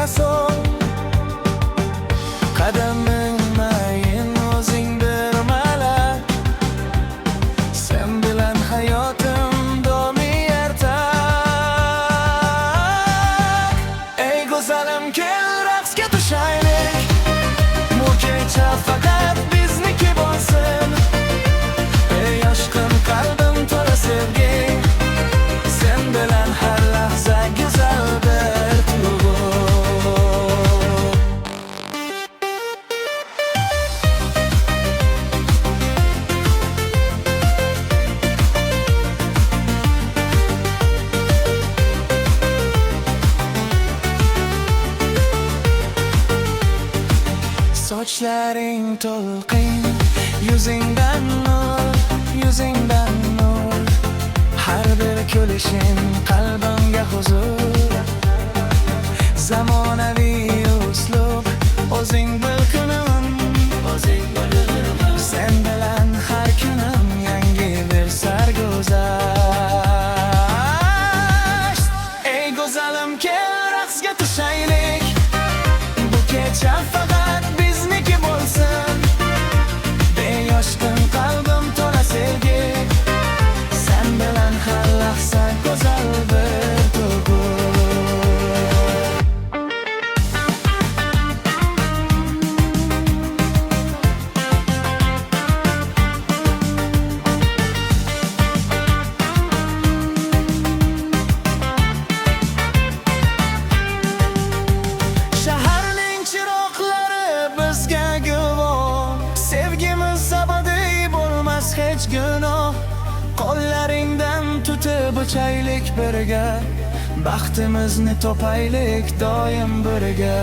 yo'lga so'ng. Qadaming mayin o'zing bir malak, sen bilan hayotim doimiy ertak. Ey go'zalim, kel raqsga tushaylik, bu kecha faqat bizniki bo'lsin. Ey aşkım, qalbim to'la sevgi, sen bilan har lahza go'zal bir tuyg'u. Sochlaring to'lqin, yuzingdan nur, yuzingdan nur. Har bir kulishing qalbimga huzur. Zamonaviy uslub, o'zing bil kunim, o'zing bil. Sen bilan har kunim yangi bir sarguzasht. Ey go'zalim, kel raqsga tushaylik, bu kecha faqat bizniki bo'lsin. Beyoshqin qalbim to'la sevgi, sen bilan har lahza go'zal bir tuyg'u. Shaharning chiroqlari bizga guvoh, sevgimiz abadiy bo'lmas hech gunoh. Qo'llaringdan tutib uchaylik birga, baxtimizni topaylik doim birga.